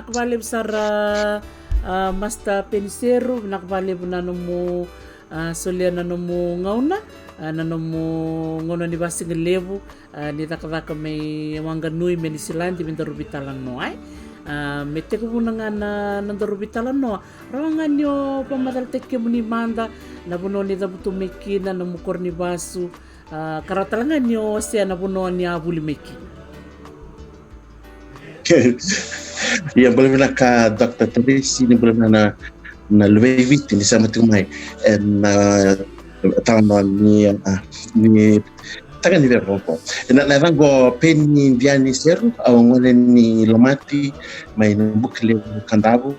nakbali besar Master Penisero, nakbali nanomu solia nanomu ngauna, nanomu ngono ni basing levu, ni takaka may wanganui menisilandi mindarubitalan no ay. Mete ko muna nga nandarubitalan no. Rawangan nyo pamataltek mo ni Manda, nabuno ni Dabutumekina, namukor ni Basu, karatalangan nyo siya nabuno niya Bulimekina. Ya boleh nak ka Dr. Teresi ni boleh na Louis ni sama tu mai na tahun ni tangan ni berapa na go pen ni Indiani seru au ngone ni Lomati mai bukle kandabu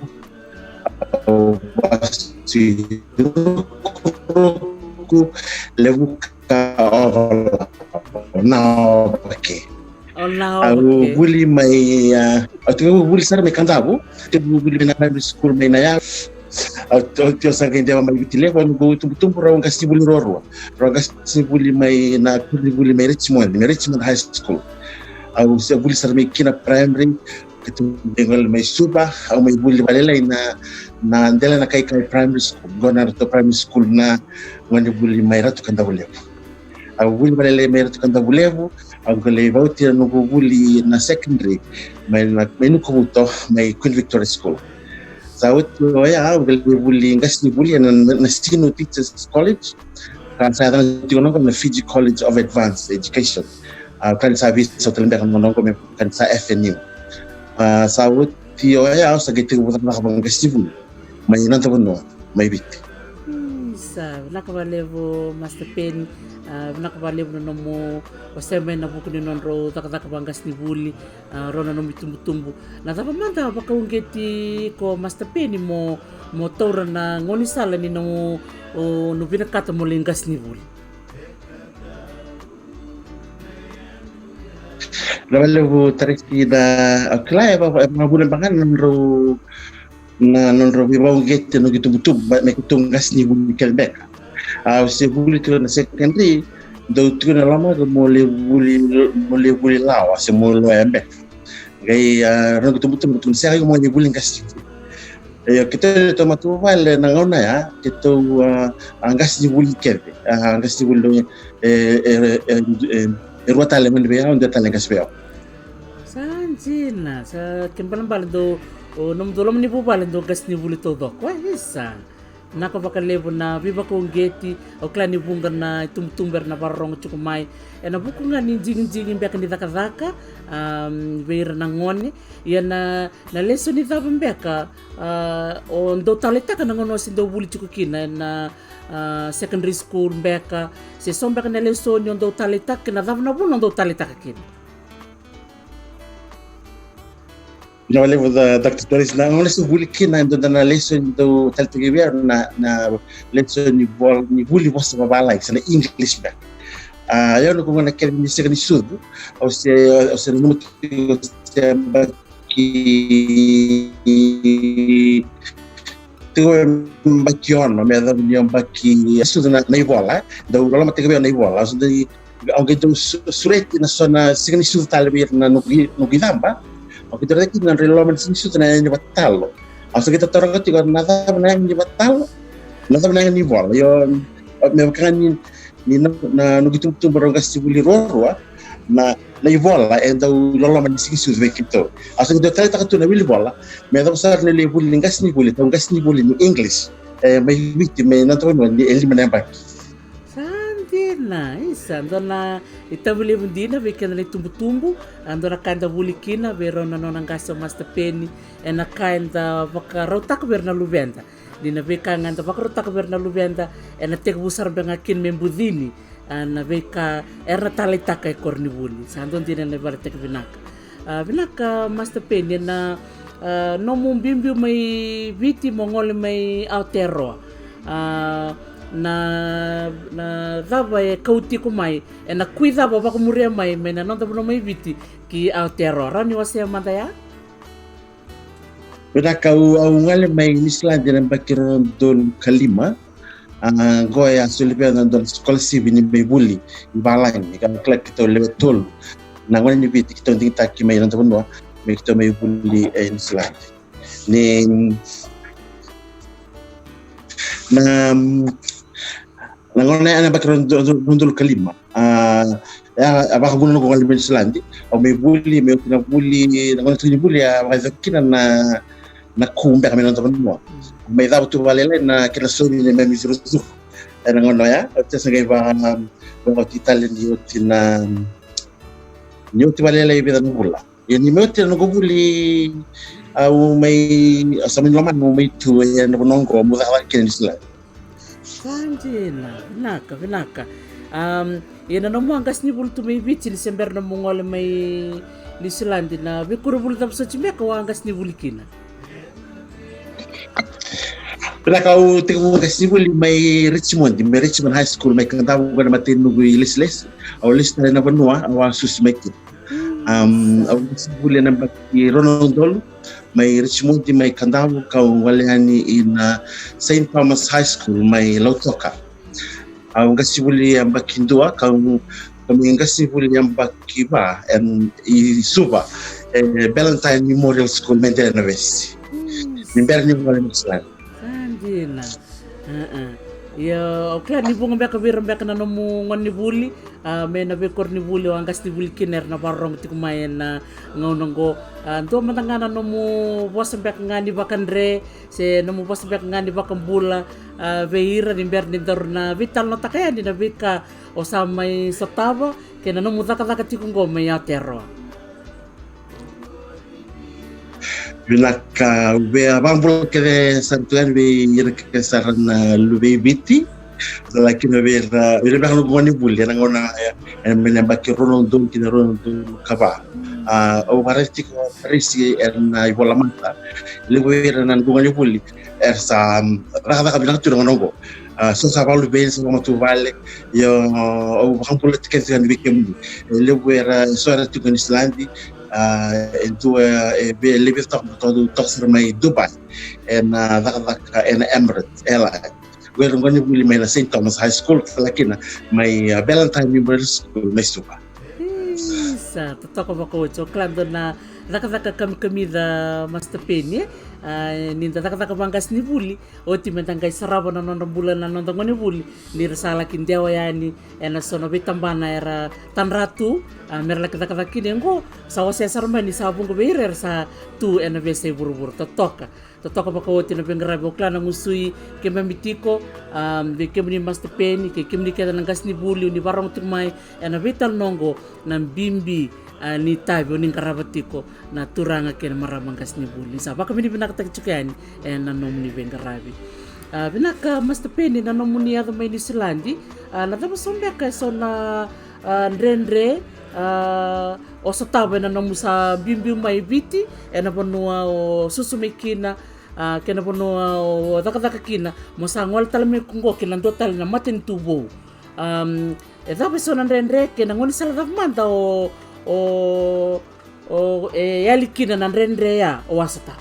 au basi ku levu ka na okay aku buli mai atau buli sar mai kandabu tu buli na primary school mai na ya atau sa kende mai telefon go tum rawang kasi buli roro kasi buli mai na buli mai Richmond High School au sa buli sar mai kina primary itu dengan mai suba au mai buli balelai na ndela na kai primary school gona to primary school na ngani buli mai ratu kandabu levo au buli balelai mai ratu kandabu levo aku levau tira no buli na secondary mai no kubuto mai Queen Victoria School. Saud ya aku buli ngas ni buli na Sino Teachers College. Kan saya dan tikono na Fiji College of Advanced Education. Kan saya bisa terlibat kan monong kan saya FNU. Saud tio ya sa gitu bukan nak ngas ni buli. Mai nanti pun mai bit. Sa nakabalevo Master Pen nakabalevo na mo paseme na buku ni nonro takataka bangas ni buli rona no mitumbu na tapa manta baka ungeti ko Master Pen mo tora na ngoni sala ni no binakata mo lingas ni buli Lalu Teresi da klay bulan bangan nonro bibau get no gitu butuh mai kutungas ni buli kelbek se buli tu na secondary do tu na lama do mole buli lawa se mole embe gai no gitu butuh saya mo ni buli ngas ya kita to matu wal na ngona ya kita angas ni buli kelbe angas ni buli rotale men be on de tale ngas be sanjina sa kembalan do nom dolom ni bubalan do gas ni buli todo ko isa nako bakal levo na viva ko ngeti o klani bunga na tumber na barong chukumai na buku nga ni jing mbeka ni daka beira na ngone ya na leso ni daba mbeka o ndo taleta ka ngono sindo buli chukukina na secondary school mbeka se sombeka na leso ni ndo taleta ka na daba na buno ndo taleta ka kini no levo da Dr. Torres na ngone se buli kina ndo na lesson do taltegeber na lesson ni buli bosta babala na English ba yo no como na quer me ser ni sudo ou se no se baki tu bakion me da ni baki sudo na ibola do lama tegeber na ibola so de alguém do surete na zona se ni sudo talber na no gidamba Aku terus dengan relawan sini sudah nanya batal. Asal kita tahu kan juga nada nanya batal, nada nanya ni bola. Yo, memang ni na nugitu tu berogas buli roro na bola. Endo relawan sini sudah begitu. Asal kita tahu tak tu na bola. Memang besar ni buli ngas ni buli ni English. May biti may nanto ni elimin yang na isa andona itabuli mundina bekena le tumbu andona kanda bulikina verona nona ngasa Master Pen ena kanda bakarotak berna lubenda dina beka nganda bakarotak berna lubenda ena tek busar bengakin membudini ana beka erna talitaka korni buli sandon dina le bartek binaka Master Pen ena no mumbimbi mai viti mongole mai Aotearoa na dava kauti ko mai na cuida ba ko muria mai na nonta no mai viti ki Aotearoa rani wase manda ya Beda kau ngale mai Island dan bakiron don kalima goya sulipia don scholarship ni bebuli balang kan klak kita level na ngone ni viti kita tingta ki mai nonta no mai kita mai buli Island ni na nangona ana bakron dundul kalima abaka guno ko kalima Islandi o may buli may tinabuli nangona tinabuli abakina na kumbe kami nang taban mo may dapat tu valele na kila soni ni may misro su nangona ya tesa gay ba Italian yoti na nyoti valele ibida nubula yani moti na gubuli au may asamin laman mo may tu ya nongo mo da kin Islandi Kanjela, vinaka. Yana no mangas ni bul tu may bichi sember na mongol may Islandi na bikuro bul tam sa chimeka wangas ni bulikina. Pinakau tinggal kasi buli may Richmond High School may kantaw ko na matin nugu ilis au list na banua awa susmeki. Au buli na baki Ronald may Richmond may kandaw kau walihani in St. Thomas High School may Lautoka. Ang gasibuli ang bakindua kau kami gasibuli ang bakiba and isuba Valentine Memorial School Mandela West. Nimber ni mo lang sila. Andina. Ya, okay ni bunga beka biram beka na nomu ngoni buli, may na bekor ni buli ang gas ni buli kiner na barong tikumayan na ngaunonggo. Do matangana nomu bos beka ngani bakandre, se nomu bos beka ngani bakambula, veira ni ber ni na vital no takaya ni na beka o sa may sotaba, kena nomu taka tikunggo may atero. Binaka abang bulu kere santuan be yerke saran lube biti laki no be bakal ngoni bul ya ngona mena bakki Ronaldo kina Ronaldo kaba o baresti ko risi na ibola manta lebe nan ngoni bul sa rada kabina tu ngongo so sa balu be so matu vale yo o bakal politika kan bikem lebe so ra tu kan Islandi into be live talk to may Dubai and and Emirates airline where ngoni buli may na St. Thomas High School lakina may Valentine Memorial School may supa sa totoo ba ko klando na nakataka kami da Master Penny ninda nakataka bangas ni buli o timentangay sarabo na non bulan na non ngoni buli ni rasala kindewa yani ena sono bitambana era tanratu merla kata kini ngo sawa sesar mani sabung ko berer sa tu ena bese buru-buru totoka ba ko tino bengrabe o klana ngusui kemamitiko be kemni Master Penny ke kemni kada nangas ni buli ni barong tumai ena vital nongo nan bimbi ni tabi ning karabatiko na turanga ken maramangas ni buli sa baka mini binakata chukani na nom ni bengarabi binaka Master Penny na nom ni ado may ni Islandi na tapos sombe ka so na ndrendre o sa tabi na nom sa bimbi may biti na ponua o susumikina kena ponua o daka-daka mo sa ngwal talame kungo kinando tal na matin tubo tapos so na ndrendre kena ngoni sala manta o yalikina na ndrendre ya o wasata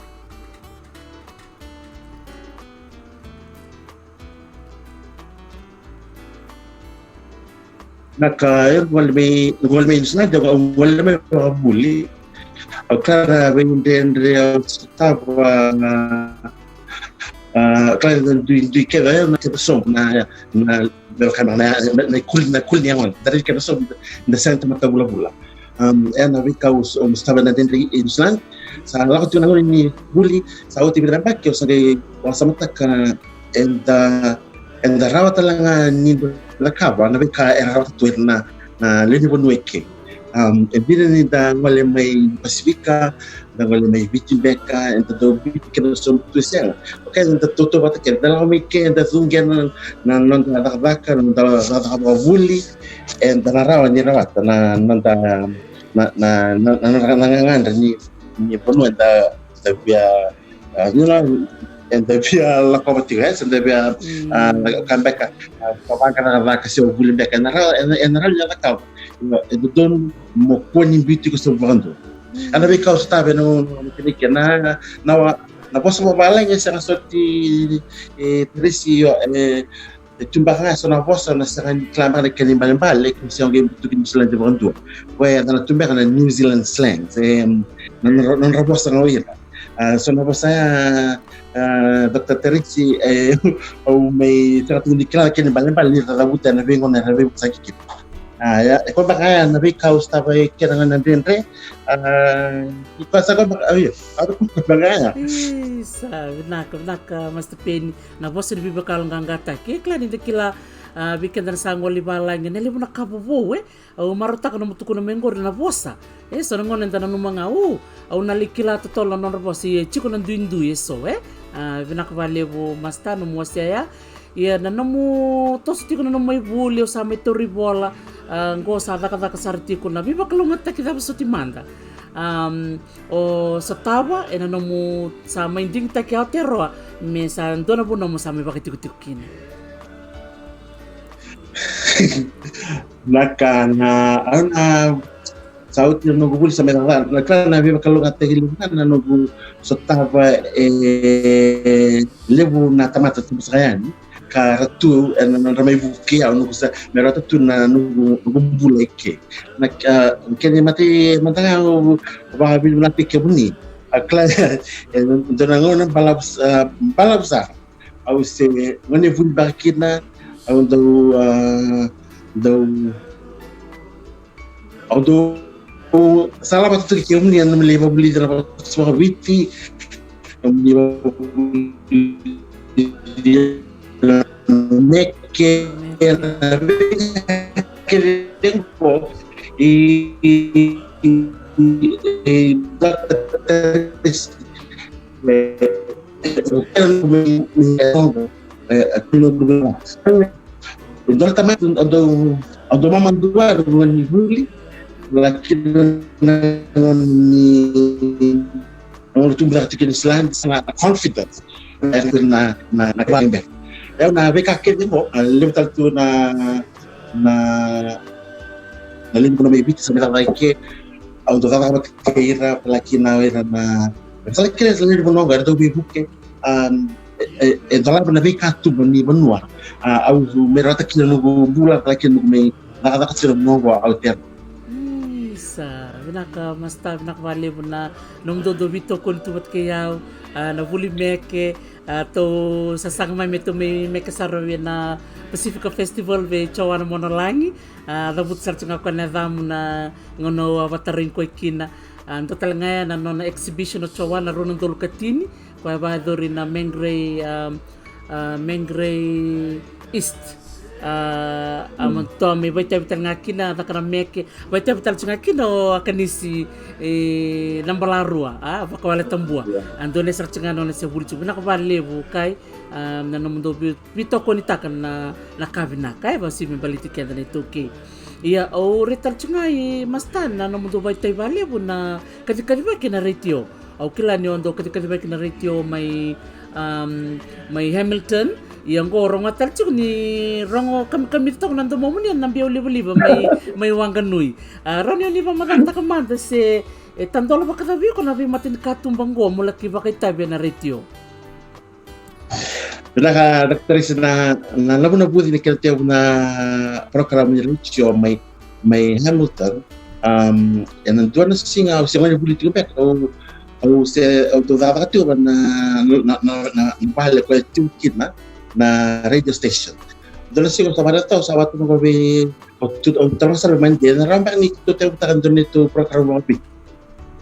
naka walme Islandi walme buli akara vendendre stava kaya du keda na kesom na belkana na kul niangon dari kesom na Santa Matabula ena vikaus stava na dentro Islandi sa lako tu nangoni ni buli sa uti biramba ke osage wasamataka enda rawata langa ni lakaba na vika era rawata tu na leni bonueke ebile ni da ngale may Pasifika da ngale may Bichimbeka and do bikin so tusiang okay da toto bata ke da may ke da zungyan na non da daka da buli and da rawa ni rawata na nangangan ni ponu da biya and the via la competenza and the via comeback papanka na kasi buli beka na ya ka don mo poni biti ko sa bando ana be ka ustabe no tinike na posso mobile niya sa sorti trisio tumbaga sa na posso na sa klama na kanimba bale kung siya game to kin slang de bando where na tumbaga na New Zealand slang non raposta no ira Sono po saya Dr. Terici au may trakatulikila kini bali tatabuta na bingon na rabi sakit. Ya, ko baka na bi kaus ta ba kira na dinre. Ipasa ko baka ayo. Ano ko baka. Sabe, naka Master Penny. Na boss ni bibakal ngangata. Kikla ni kila bikin dan sangol libalang neli mo nakabubo au maruta kana mutuku na mengor na bossa so ngon nda na mga au nalikila totola non bosi chiko nan duindu eso vinak valebo masta no mosia ya na namu tos tiko na mai bulio sa metori bola ngo sa daka sarti ko na biba kalungata kita besoti manda o satawa na namu sa minding ta kya terwa me sa ndona bu namu sa me bakiti kutikini Nakana saut yang nunggu boleh sampai tangan. Nakana biar kalau kata hilang na nunggu sotava lebu na tamata tu sekarang karatu na ramai buki au nunggu sa merata tu na nunggu bulai ke. Nak kini mati mantanga bahabil nanti kebuni. Akla donangon balabsa au se mane bul bakina although salah satu kiam ni yang melewat beli dalam semua witi meke tempo Dol também do mamandua do Nivuli, laki no tu berarti que Islam sangat confident na kembali. Eu na vez que demo, lembra tu na lembra me bit sampai lá que ao do tava que era laki na era na sabe que eles lembram não era do bibu que dalam nabi katu bani benua au merata kila nugu bula laki nugu me nakata kila nugu alter sa vinaka masta vinak vale buna nomdo do vito kon tubat kayau na vuli meke to sasang mai meto me kasarawi na Pacifica Festival ve chawana monalangi dabut sarchunga ko na damu na ngono avatarin ko ikina total ngaya na nona exhibition o chawana ronon dolkatini kwa bahadori na Mengray East amontomi vai tabital ngakina nakana meke vai tabital ngakina o akanisi nambalarua vakawale tambua andone sarchinga nona se bulchu na ko levu kai na nomundo bito ko nitakan na kavina kai va simi baliti kenda ne toke ia o retal chingai mastan na nomundo vai taibale bu na kadi vai kina retio au kila ni ondo kadi vai kina retio mai Hamilton yang gorong atal cuk ni rongo kami tong nando momuni nambi oliva mai wanganui ron yo liba maganta kamanda se tandola bakata bi ko nabi matin katumbang go mulaki bakay tabi na retio Naka dokteris na labu na buti ni keltia na program ni retio mai Hamilton yan nanduan na singa singa ni buti pek au se autodava tu na bale ko tu kidna na radio station. Doon siguro sa barato sa watu ko be tu termasar man dia na rambak ni tu te utakan doon itu program mo bi.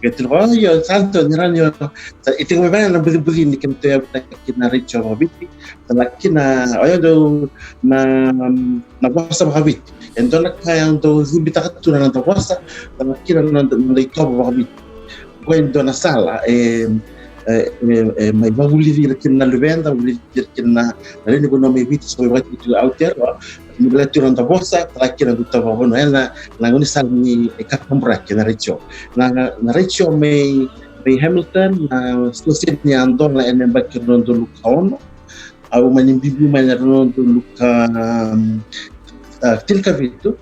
Gitu ko yo santo ni ranyo sa iting mo ba na budi ni kan te na radio mo bi. Talaki na ayo do na basa mo bi. And doon kaya do zibita ka tu na basa talaki na to mo bi. Quando na sala mai baguli dir kinna luvenda baguli dir kinna rene kono mai vit so vai tu outer ni lecture onda borsa trakira tutta vono ela la ngoni sal ni ka compra che na reccio mai Hamilton na slosit ni andon la ene bakir non do lukaon au mani bibi mai non do luka tilka vitu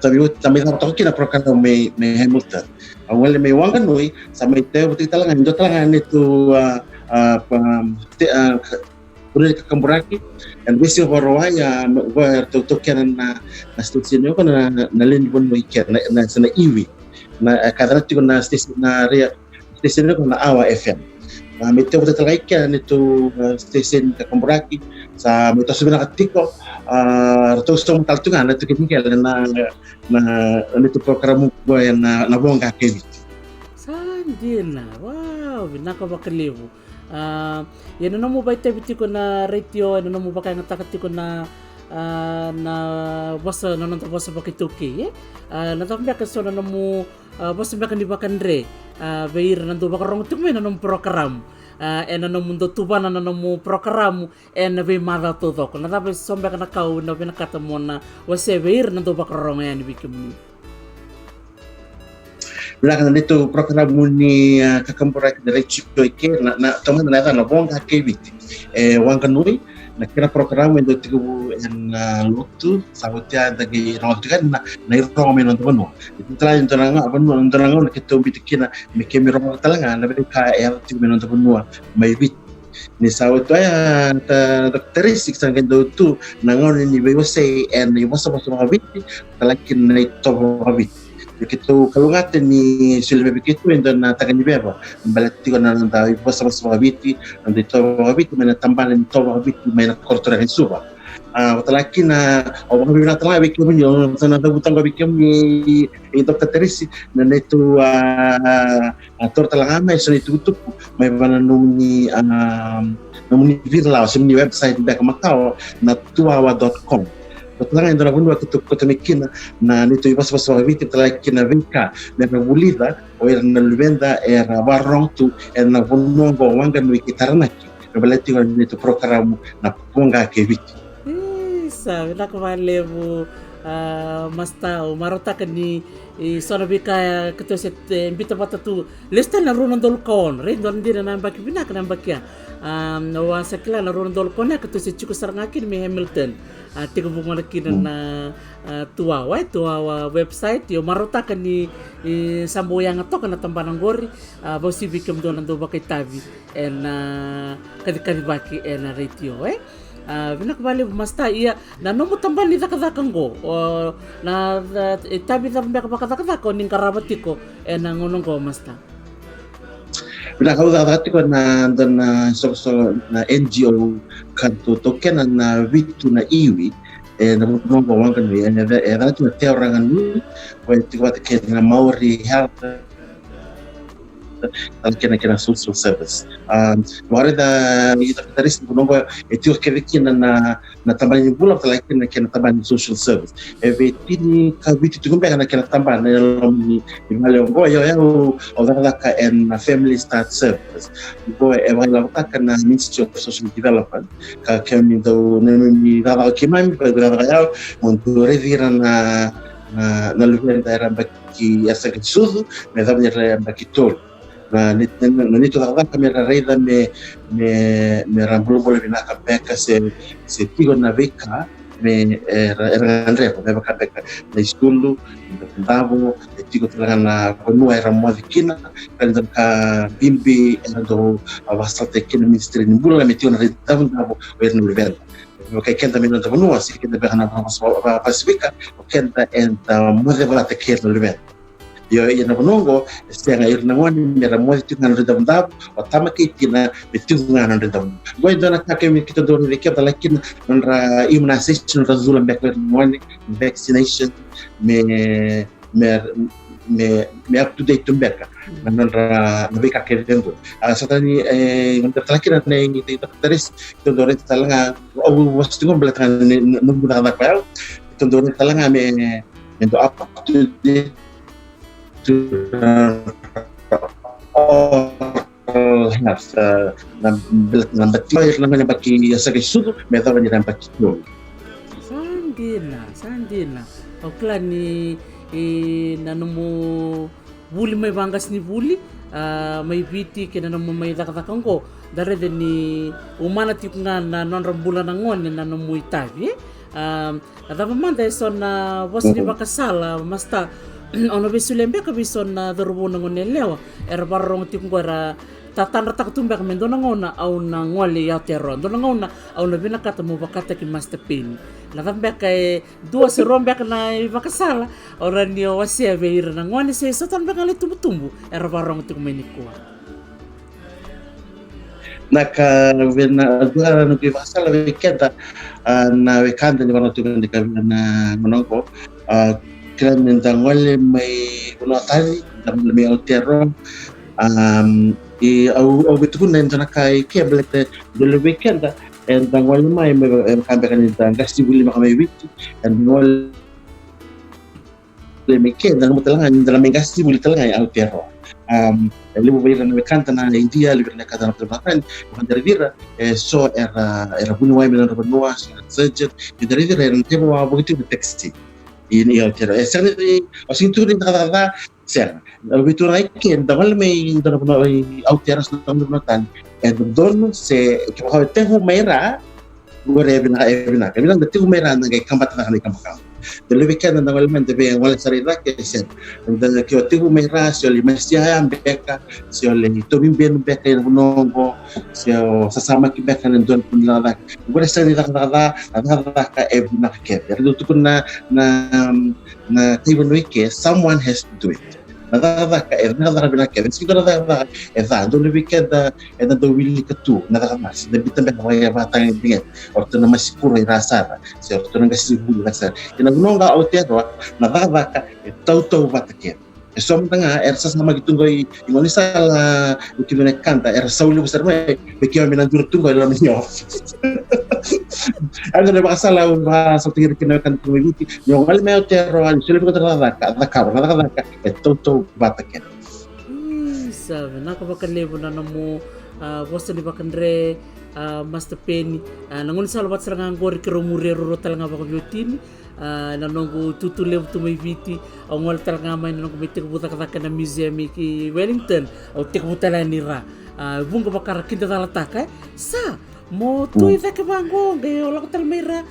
tapi também não toque na procura me Hamilton awal me wangan noi sampai teu talangan do talangan itu boleh ke kamburaki and besi horwaya wa to kenan na station yo kana na len bon mo iker na sana iwi na kadang tu na station na ria station ko na awa FM meteu tetalaikia nitu stesen kakombraki sa meto subina katiko rato stong taltunga na tukitingkel na nitu program ko na bonga kevit sandina wow binaka bakalivu yana namu baita bitiko na radio yana namu bakay ngatakatiko na bosa nonton bosa bakituki natambia kaso na namu bosa baka ni bakandre beir nandu bakarong tume na namu program na namu ndo tubana na namu program na be mada todo ko na tabe sombe kana kau na be nakata mona wase beir nandu bakarong yan bikim Belakang itu program muni kakampurak dari Cikoike na teman na bonga kevit wangkanui na kira program yang tigu yang lutu sahaja dagi waktu kan na irong menon teman itu telah yang tenang kita bikin mikir mirong telangan na beri KL tigu menon teman mai bit ni sahaja dokteristik sangat tu nangon ni bewasai and ni masa habit talakin na ito habit begitu kalau ngate ni sulit begitu dan takan ni beba balati ko na tayo basta habiti andito habiti mana tambalan to habiti mana kortora kan suba talaki na o mga bibina talaga bikin mo yun sa natagutang ko bikin ni Dr. Teresi na nito ator talaga may so nitutup may bananong ni virlaw sa ni website back Macau na tuawa.com Talaga ito na kung kutumikin na nito ipas habiti talaga kinavika na nabulida o na lubenda barong tu na punong wangan wikitarnaki na balati ko nito program na punga keviti sabi na kumalevo masta umarota ni sona bika kito set imbita bata tu lista na runon dol kon re don dina na baki bina kana bakya wa sakla na runon dol kon kito set chiku sarangakin mi Hamilton tiga bumalakin na tuwa website yo marota ni samboyang to kana tambanang gori bosi bikem don ando bakay tabi en kadikadi baki en radio Bina kembali masta iya na nomo tamban ni takadakang go na tabi tambe ka ning karabati ko na ngonong ko masta Bila kau dati ko na so na NGO kanto token na vitu na iwi na mo ko wangan ni era tu teorangan ni ko tiwat ke na Maori health kena social service. Wala da ito kataris punong ko ito keviki na tambahin yung bulak talaga kena tambahin social service. Tini kabiti tukumbe na kena tambahin na ni malong ko yo o da ka and family start service. Ko wala ka na Ministry of Social Development ka kami daw ni da kimami pa da kaya mo revira na lugar da baki asa kitsudu me da baki tol. Na nito talaga kami rareda me rambulo boleh binaka beka se tigo na beka me Andre me beka beka na iskulu ndavo tigo talaga na konua era mwadikina kanda ka bimbi ndo avastate kina ministry ni bulo me tigo na ndavo wer no level okay kenda me ndo konua si kenda beka na pasifika kenda enta modela te kena level yo ina bonongo stenga irna ngoni mera mozi tingan redam dab otama kitina bitungan redam goi dona ka kemi kita don rekep lakin nra immunization razulan bekler ngoni vaccination me up to date tumbeka nra nabika kedengo satani nda talakin na ngiti taris to dore talanga o wastingon belatan nunggu na pa to dore talanga me endo up to date health number 2 namanya bagi sa kisudo may tawag nilang bakito sandina okla ni nanomo buli may bangas ni buli may biti kina namo may takatakan ko dare ni umana tip nga na non rambulan ngon na nanomo itabi atapa manda son na was ni bakasala masta ono bisulembe ka bison na dorbo ngon nelewa barong tim ko era tatanda tak tumbe ka mendo ngona au na ngole ya teron do ngona au na bina kata mo bakata ki master pin la tambe ka dua serombe ka na bakasala ora ni wasia beir na ngone se so tambe ka le tumbu barong tim meniko naka vena dua no ke vasala vekenda na vekanda ni wanotu ni kabina monongo kran ndangole mai unotali ndamle altero e au betukun na kai ke blete de vekenda ndangole mai kamba kan ndanga sibuli makamai witi ndangole le mekenda no talanga ndala mengasi buli talanga altero levo vira na canta na India, levo na casa na Trapani, quando vira só era bunu wai melhor para nós, seja, e daí vira era tempo a pouquinho de texto. E eu quero é certo assim tudo nada certo. O bitu rai que ainda vale me ainda não alteras não no tan. É do dono se que vai ter uma era Gue bilang, berarti umera na kay kampat na kanay kamakam. Dalawi ka na nangalaman, dabi ang wala sarila kasi dalawi ka ti umera siya lima siya ang beka siya li tuming ben beka yung nongo siya sasama ki beka ng doon pun lala. Gue sarila ka ka ebu na kaya. Pero tukun na tibon wike, someone has to do it. Nadadaka bilang Kevin siguro nadadaka doon wikenda do wili ka tu nadadaka dabitan ba kaya batang dinget orto na masikuro irasara si orto na gasibuli rasara kinagunonga outero nadadaka tauto batake som tanga sa sama gitungoy ingonisa la ukibene kanta sauli besar mai bekiyo minandur tunggoy la minyo ano na makasala sa tingin kinakan tuwiti yung almeo tero an sila ko nadadaka tauto batake sabe nakabakalevo na namo bosta di bakandre Master Penny nangun salawat serangan gor kiromurero talanga bakabiotini nanongo tutulev tumay viti ang wal talanga may nanongo may tikbuta kataka na museum ki Wellington o tikbuta la nira bunga bakara kinda talataka sa mo tu ita ke bango ge ola talmera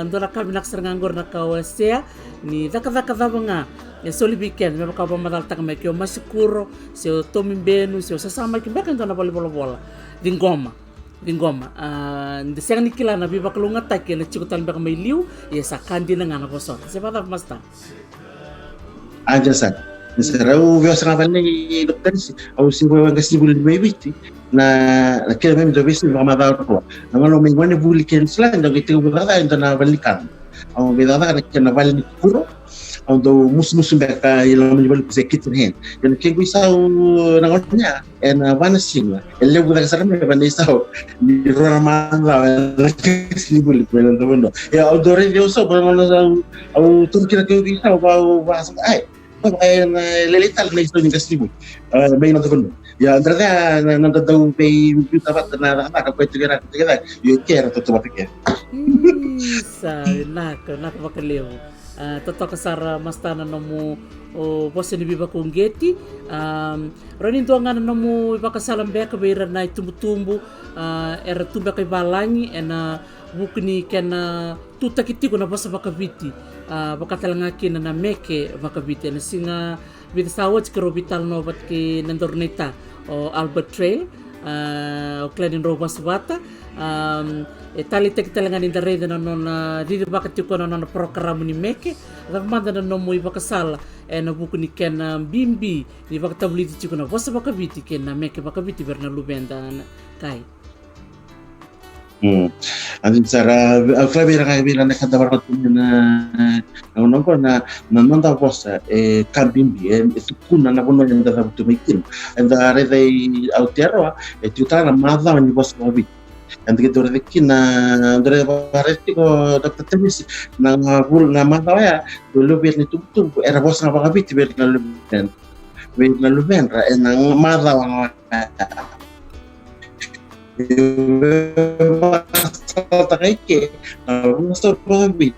ndola kabinak serangan gor nakawasea ni daka banga soli weekend me baka madal tak me kyo masikuro se tomimbenu se sasama kimbeka ndona bola Dingoma ndesang nikila na biba kalunga take na chikutan baka may liu ya sakandi na nga na posot se pada masta aja sa serau veo sa kapan ni dokter au si veo ang kasi buli may biti na kaya may dobe si mga madaro na ano may wani buli ken sila ndo gitu berada ndo na balikan au bedada na kena bali kuro do musim beka ilang menjual sekit hen dan ke guisau nangonnya en vanishing elle budak saram be bandisau di roman la sibul pelo do ya odore dio so bono au turkira ke guisau bau bahasa ai lelital na isto ni kasibu bay na do ya andrea nanda do bay tabat na ka pwede ka yo kera to batike sa nak bakalew toto kasara mastana nomu o bosse ni biba kong geti ronin to ngana nomu iba kasalam beka beira na tumbu era tumba kay balangi ena bukni kena tutakiti ko na bossa bakabiti bakatalanga kina na meke bakabiti na singa with sawat ke robital no bat ke nandorneta o Albert Trail o Klein Robas Bata tali talangan in dare na non di bakati ko na program ni meke ramanda na no mo ibakasala na buku ni ken bimbi di bakatabli ti ko na bosa bakabiti ken na meke bakabiti berna lubenda kai Andin sara aklabi ra na kada barkat na non ko na nanda bosa kambimbi itu kuna na bono nda tu mikin anda re dei autero tutana madha ni bosa bakabiti and gitu na dore baresti ko Dr. Temis na mata ya dulu biar nitutup era bos na bakabiti biar na luben ra nang mata wang takike basta bakabiti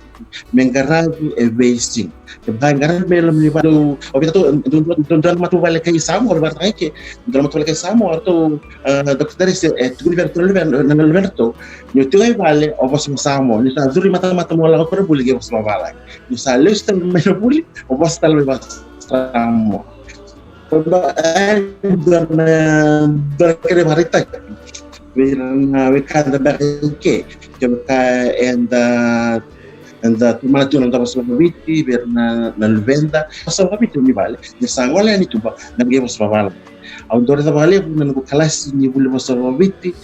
mengarabi evasing Banggaran belum ni baru obita tu don matu balik kay samo or barta kay don matu balik kay samo atau dokter is tu Alberto ni tu ay bale obos mo samo ni sa zuri mata mo lang ko buli kay obos mo bala ni sa list may buli obos tal may samo don kay marita we kada ba ke and andato manatona andava savavity verina na novembre savavity mi vale ni sangola ni tuba na ngevo savala ao ndore zavale na ngo kalasi ni vule savavity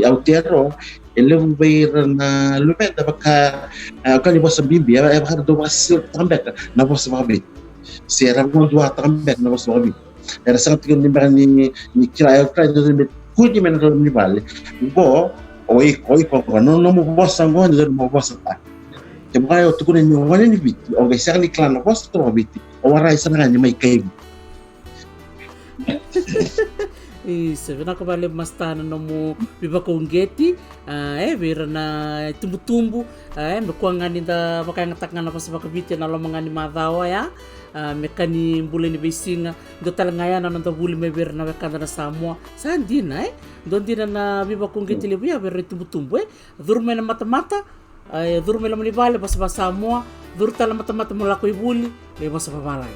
ao tero elevo beira na novembre baka kani bosa bimbi eva har do wasil tambeka na bosa savavity se era quando a tambeka na bosa savavity era sangat que ni kira do kudi men do mi vale bo oi no mo bosa ngoni do mo bosa ta ke mai o tukune ni ngoni ni biti o gesa ni clan o bosa to biti o warai sana ni mai kai Isa, vina ka vale mastana no mo biba ko ngeti, vera na tumbu-tumbu, me kuangani da makangatak na pas bakabiti na lomangani madawa ya, mekani mbule ni besinga, do talangaya na nanda buli me vera na mekanda na Samoa, sandina don dina na biba ko ngeti lebu ya vera tumbu-tumbu durme na mata-mata, durme la mani vale pas Samoa, durta la mata-mata mula ko ibuli, le pas babalai.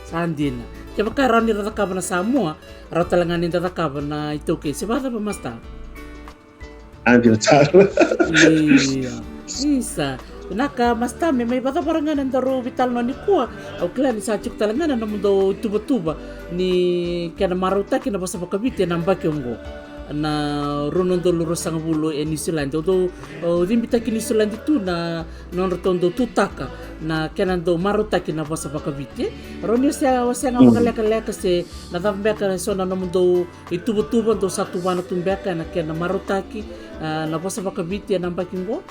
Sandina. Kaya karani ratakaba na Samoa, raw talanganin ratakaba na itoke. Sebada ba masta? Andil tsara. Iya. Isa. Naka masta may bata paranganan daro vital no ni kuwa. Au kila ni sachuk talanganan na mundo tuba-tuba ni kaya maruta kina basa pakabiti na mbakiongo. Na runondo lurus sang bulu New Zealand do dimbita ki New Zealand itu na non rotondo tutaka na kenando maruta ki na basa bakabite ronyo sia wasa nga makaleka se na tambeka so na mundo itubo-tubo do satu bana tumbeka na kena maruta ki na basa bakabite na mbakingo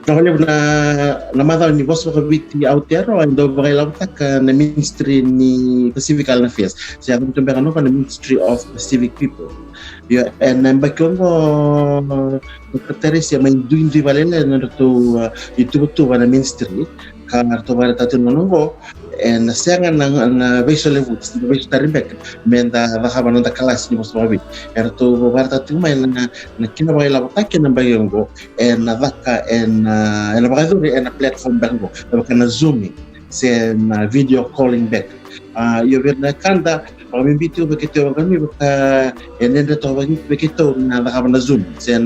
Nakaliw na mataw ni boss makabiti out there and do bakailaw tak na ministry ni Pacific Island Affairs. Siya kung tumbekan na Ministry of Pacific People. Yeah, and bakyon ko kateri siya may doing rivalena na to YouTube na ministry karto para tatin monongo and siya nga na visual levels visual tarimbek menda bakaban na kalas ni boss makabit erto para tatin may na kinabailaw tak kinabailaw ko and nadaka and bakaduri and platform bango bakana zooming sa video calling back yo ver na kanda pamimbiti bakito kami baka enenda to bakito na bakaban na zoom sa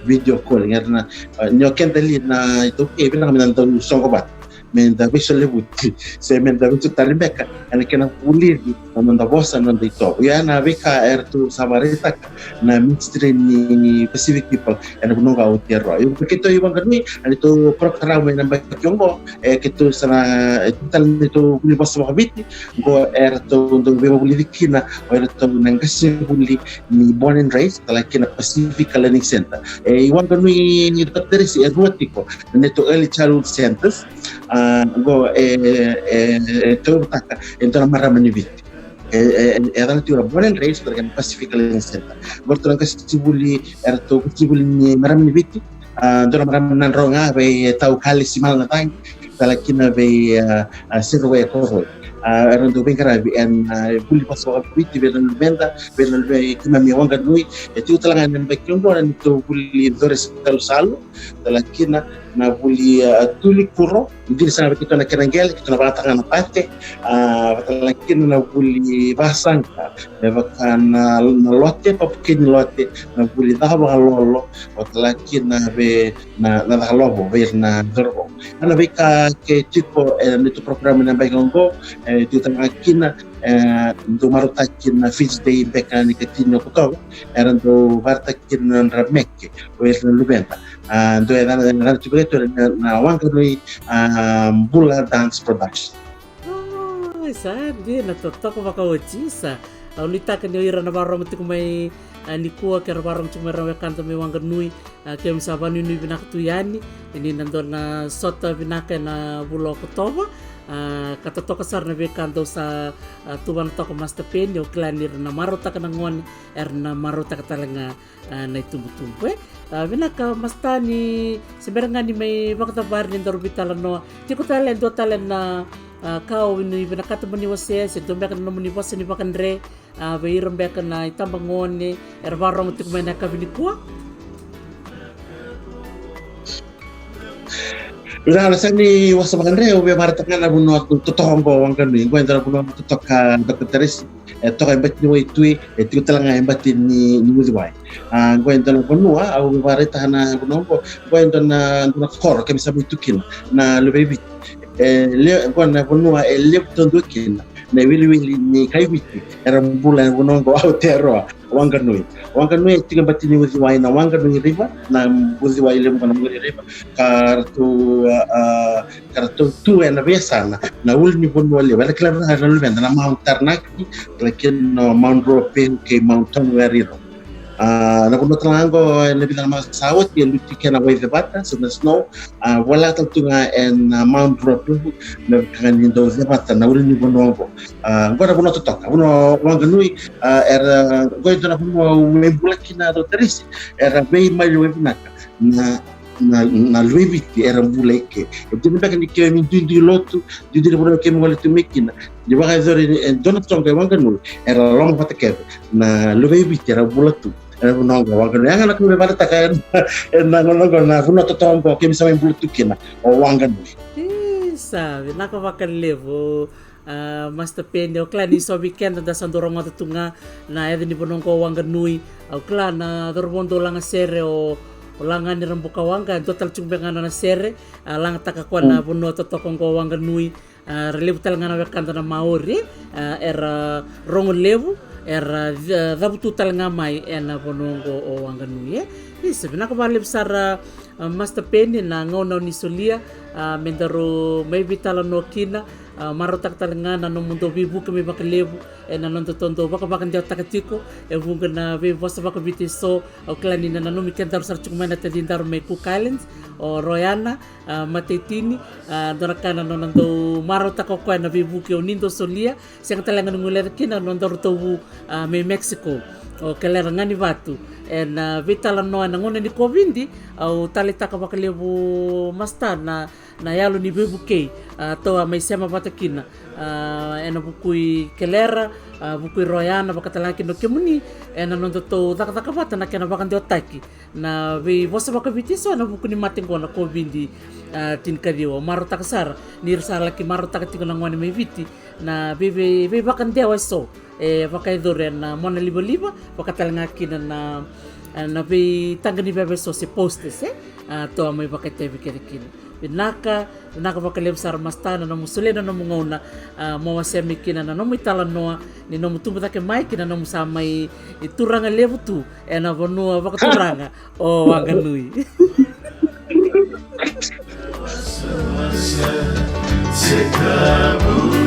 video calling na nyo kendali na ito even kami nandun songo bat menda visual levuti se menda vitu talimbeka ana kena pulir nanda bossa nanda ito ya na vika ertu samarita na ministry ni Pacific People ana bununga utierro yo kito ibang ganui anito programa na bakiongo kito sana tal nito kuli bossa makabiti go ertu do bebo bulidikina ertu nangasi buli ni born and raised lakina Pacific Learning Center ibang ganui ni dokter si erotiko nito early childhood centers go to taka into na marama ni vit era na tura born and raised perché Pacific Learning Center gorto lang kasi sibuli era to sibuli ni marama ni vit do na marama nan ronga be tau kali simal na tang talakina be sirwe ko era do bem grabe and buli paso vit be na venda be na kima mi wanga nui tu talangan ng bakyon do na to buli dores salo talakina na buli tuli kuro hindi sana kita na kerangel kita na bata na pate talakin na buli basang bakan na lote papukin lote na buli dahaba lolo talakin na be na halobo be na dorbo ana be ka ke tipo nito programa na bayongo tu talakin na do marutakin na fish day beka ni katino ko eran do bartakin na ramek o na lubenta do na tipo na wanga noi Bula Dance Production. Sabi, natotoko baka wajisa. Ulita ka niyo ira na barang mati kumay nikua kaya barang cumera kanta may wanga nui kaya misaban nui binakatuyani ini nandun na sota binaka na bulo kotoba katotoka sar na bekando sa tuban toko Master Pen yo klanir na marota ka nangon na marota ka talaga na itumbu-tumbu binaka masta ni sebenarnya ni may bakatabar ni darubitalan no tiko talen do talen na kau ini binakata mani wase se dombe kan mani wase ni bakandre bayirem beka na itambangon ni erbarong tik may nakabini kuwa Ila nasani wasamangandre ube maratangana buno totongo wangani ngo endara buno totoka dokteris toka imbati ni tui tiutalanga imbati ni muziwai ngo endara buno au maratana buno ngo endana kor kami sabu tukin na lebebi le ngo na buno le tondukin na wili ni kaibiti era mbula buno ngo au terro wanganui tiga bati ni muziwai na wanganui riba na muziwai le bukan muri riba kartu tu ena besana na ulni bon wale wala kala na halu benda na mount tarnaki lakin no mount rope ke mountain wariro na kuno tango na bilang mga sawat yung luti na way the bata so na snow wala taltunga en mount rope na kanin do the bata na ulni bon wongo ngora kuno totok kuno wanganui era goito na kuno membulaki na do terisi era bay mayo webnaka na luiviti era mbuleke e mpaka nikiwa mindundi lotu didi bora kemi wala tumekina di baka zori dona tonga wanganu era long patakebe na luiviti era bulatu era nongo wanganu yanga na kumbe bata kaya na nongo na funo totombo kemi sama mbulatu kina o wanganu sabe nakavakalevo Master Penny o klan iso weekend da sandorong matutunga na edeni bonongko wanganui o klan na dorbondo langa sere o langan ni rambuka wanga total cumbengana na sere lang takakwa na buno totokong ko wanga nui relevo talangana wekanda na maori era rongo levu era dabutu talanga mai ena bonongo o wanga nui isa binaka bale besar Master Penny na ngona ni solia mendaro may bitala no kina marotak talangana no mundo bibu kami bakalevu na nondo tondo baka dia takatiko vunga na ve vosa baka bitiso o klanina na no mikendar sar chukmana tadindar me Cook Islands o Royana matetini dorakana no nondo marotak ko na bibu ke nindo solia sing talangana nguler kina nondo tobu me Mexico o kelera ngani batu na vitala no na ngone ni covid au talitaka bakalevu masta na yalo ni bebuke to mai sema batakina ena bukui kelera bukui Royana bakatalaki no kemuni ena nondo to daka bata na kena bakan diotaki na vi vosa bakabitiso na bukuni matengo na covid tin kadiwa marota kasar nirsa laki marota katiko na ngone mai viti na bebe bakan dewa so bakaidore na mona liba bakatalangaki na be tangani bebe so se postes to mai bakatebe kerekina binaka bakalem sar mastana no musulena no mungona mawasemi kina no mitala noa ni no mutumba take mai kina no musamai ituranga levu tu ena vonua bakaturanga o wanganui Sekabu